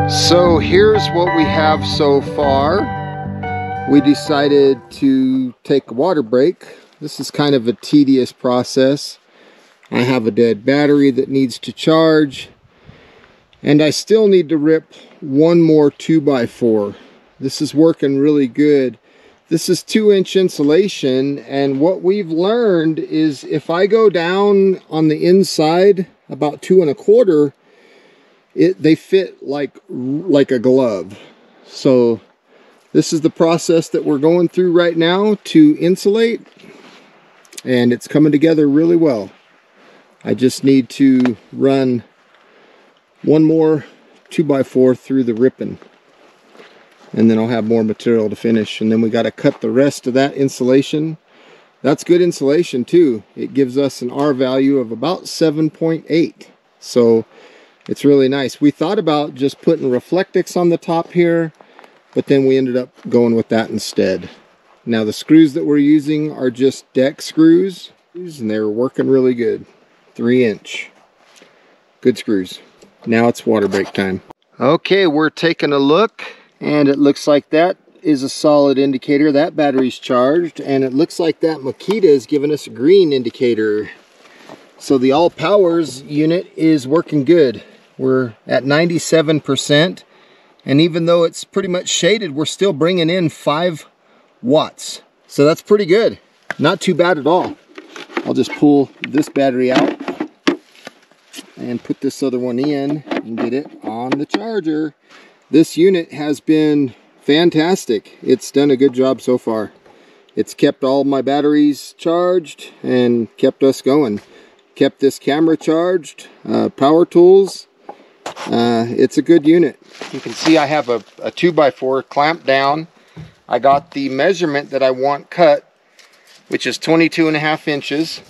So here's what we have so far. We decided to take a water break. This is kind of a tedious process. I have a dead battery that needs to charge, and I still need to rip one more 2x4. This is working really good. This is 2-inch insulation, and what we've learned is if I go down on the inside about 2 1/4, they fit like a glove. So this is the process that we're going through right now to insulate, and it's coming together really well. I just need to run one more 2x4 through the ripping, and then I'll have more material to finish. And then we got to cut the rest of that insulation. That's good insulation too. It gives us an R value of about 7.8. So it's really nice. We thought about just putting Reflectix on the top here, but then we ended up going with that instead. Now the screws that we're using are just deck screws, and they're working really good. 3-inch. Good screws. Now it's water break time. Okay, we're taking a look, and it looks like that is a solid indicator. That battery's charged, and it looks like that Makita is giving us a green indicator. So the all powers unit is working good. We're at 97%, and even though it's pretty much shaded, we're still bringing in 5 watts. So that's pretty good. Not too bad at all. I'll just pull this battery out and put this other one in and get it on the charger. This unit has been fantastic. It's done a good job so far. It's kept all my batteries charged and kept us going. Kept this camera charged, power tools. It's a good unit. You can see I have a 2x4 clamped down. I got the measurement that I want cut, which is 22.5 inches.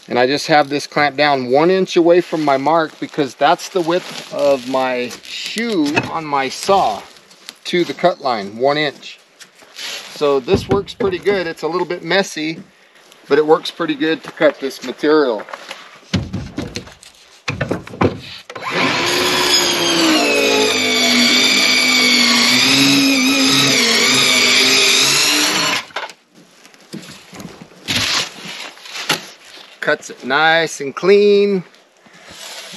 And I just have this clamped down 1 inch away from my mark, because that's the width of my shoe on my saw to the cut line, 1 inch. So this works pretty good. It's a little bit messy, but it works pretty good to cut this material. Cuts it nice and clean,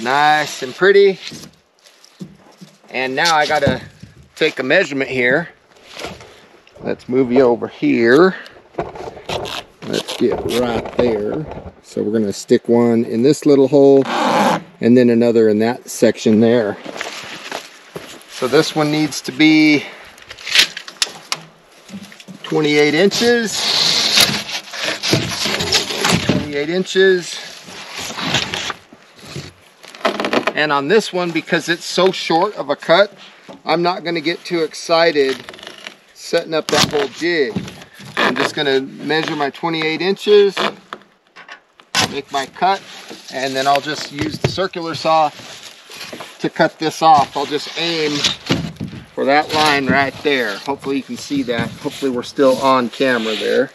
nice and pretty. And now I gotta take a measurement here. Let's move you over here. Let's get right there. So we're gonna stick one in this little hole and then another in that section there. So this one needs to be 28 inches. 28 inches. And on this one, because it's so short of a cut, I'm not going to get too excited setting up that whole jig. I'm just going to measure my 28 inches, make my cut, and then I'll just use the circular saw to cut this off. I'll just aim for that line right there. Hopefully you can see that. Hopefully we're still on camera there.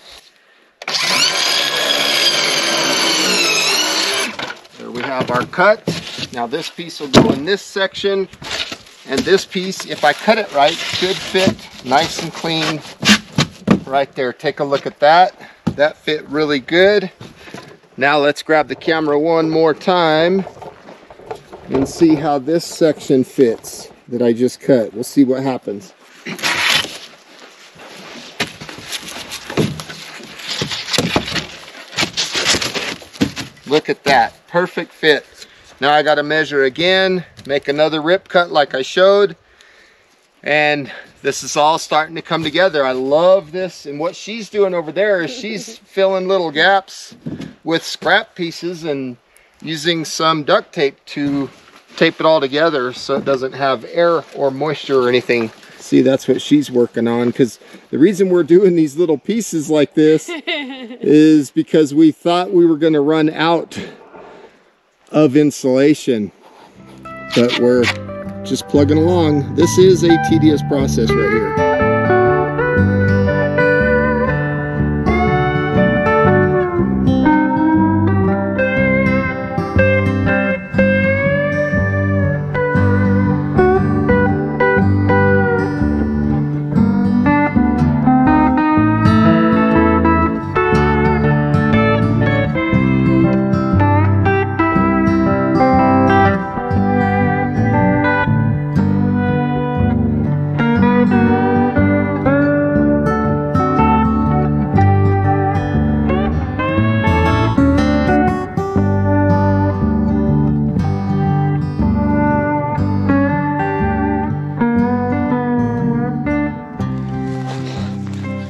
We have our cut. Now this piece will go in this section, and this piece, if I cut it right, should fit nice and clean right there. Take a look at that. That fit really good. Now let's grab the camera one more time and see how this section fits that I just cut. We'll see what happens. Look at that, perfect fit. Now I got to measure again, make another rip cut like I showed, and this is all starting to come together. I love this, and what she's doing over there is she's filling little gaps with scrap pieces and using some duct tape to tape it all together so it doesn't have air or moisture or anything. See, that's what she's working on, because the reason we're doing these little pieces like this is because we thought we were going to run out of insulation, but we're just plugging along. This is a tedious process right here.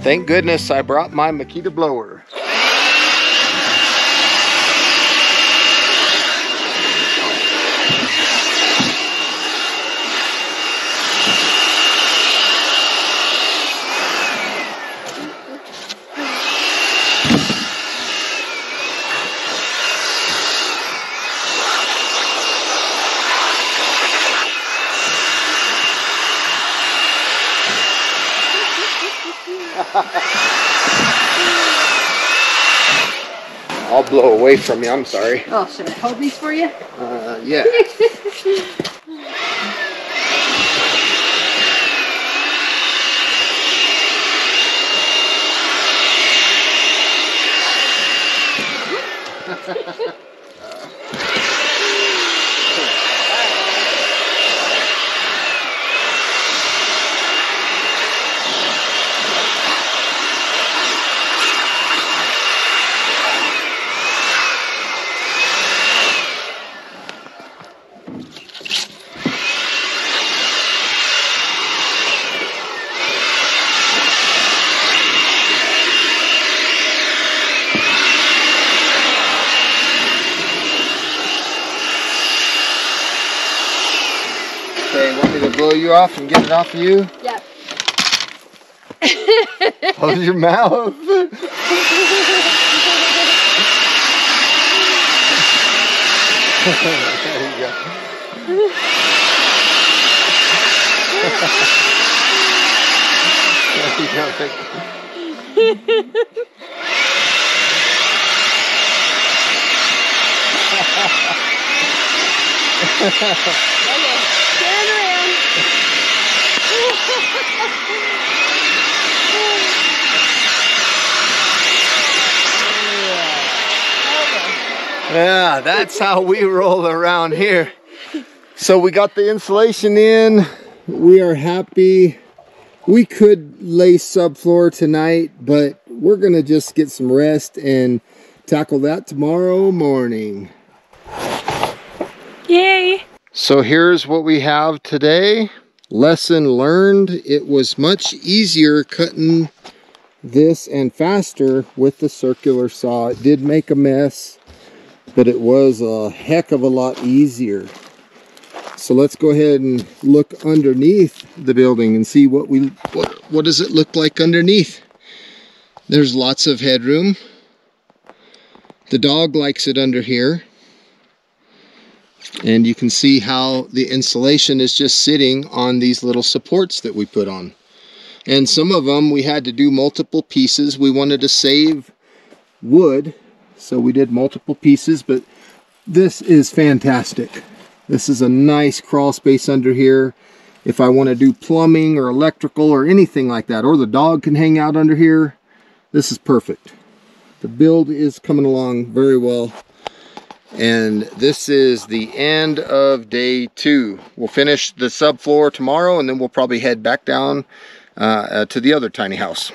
Thank goodness I brought my Makita blower. I'll blow away from you, I'm sorry. Oh, should I hold these for you? Yeah. Okay, want me to blow you off and get it off of you? Yep. Close your mouth. There you go. Turn around. Yeah, that's how we roll around here. So we got the insulation in. We are happy. We could lay subfloor tonight, but we're gonna just get some rest and tackle that tomorrow morning. Yay! So here's what we have today. Lesson learned. It was much easier cutting this and faster with the circular saw. It did make a mess, but it was a heck of a lot easier. So let's go ahead and look underneath the building and see what does it look like underneath. There's lots of headroom. The dog likes it under here. And you can see how the insulation is just sitting on these little supports that we put on. And some of them we had to do multiple pieces. We wanted to save wood, so we did multiple pieces, but this is fantastic. This is a nice crawl space under here. If I want to do plumbing or electrical or anything like that, or the dog can hang out under here, this is perfect. The build is coming along very well. And this is the end of day 2. We'll finish the subfloor tomorrow, and then we'll probably head back down to the other tiny house.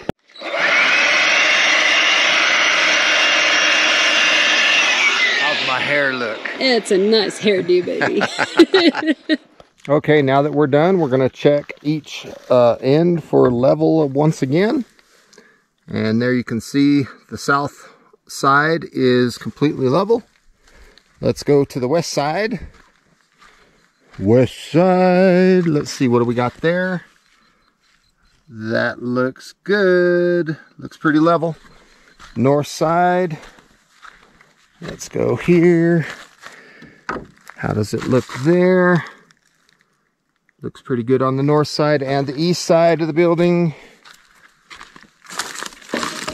How's my hair look? It's a nice hairdo, baby. Okay, now that we're done, we're going to check each end for level once again. And there you can see the south side is completely level. Let's go to the west side. West side. Let's see, what do we got there? That looks good. Looks pretty level. North side. Let's go here. How does it look there? Looks pretty good on the north side and the east side of the building.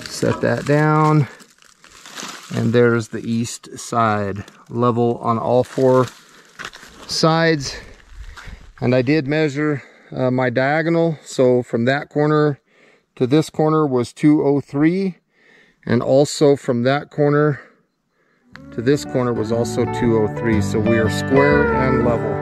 Set that down. And there's the east side. Level on all 4 sides. And I did measure my diagonal. So from that corner to this corner was 203. And also from that corner to this corner was also 203. So we are square and level.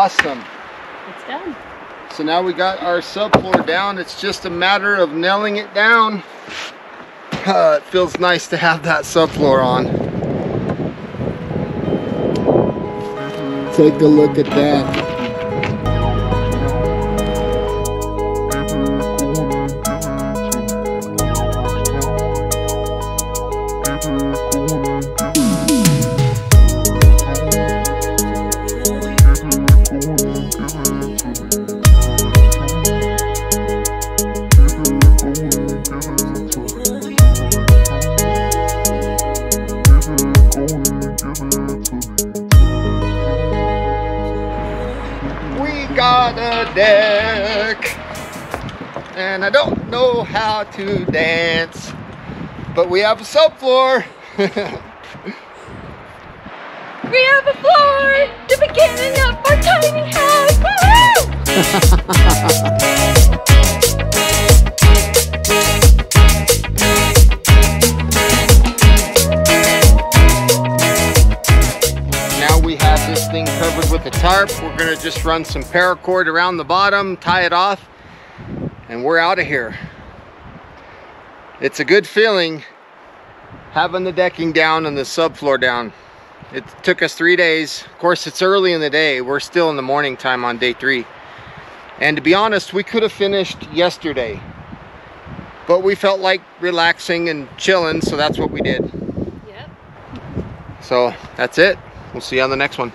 Awesome. It's done. So now we got our subfloor down. It's just a matter of nailing it down. It feels nice to have that subfloor on. Take a look at that. Got a deck, and I don't know how to dance, but we have a subfloor. We have a floor, the beginning of our tiny house. Now we have this thing covered with a tarp. We're gonna just run some paracord around the bottom, tie it off, and we're out of here. It's a good feeling having the decking down and the subfloor down. It took us 3 days. Of course, it's early in the day. We're still in the morning time on day 3. And to be honest, we could have finished yesterday, but we felt like relaxing and chilling, so that's what we did. Yep. So that's it. We'll see you on the next one.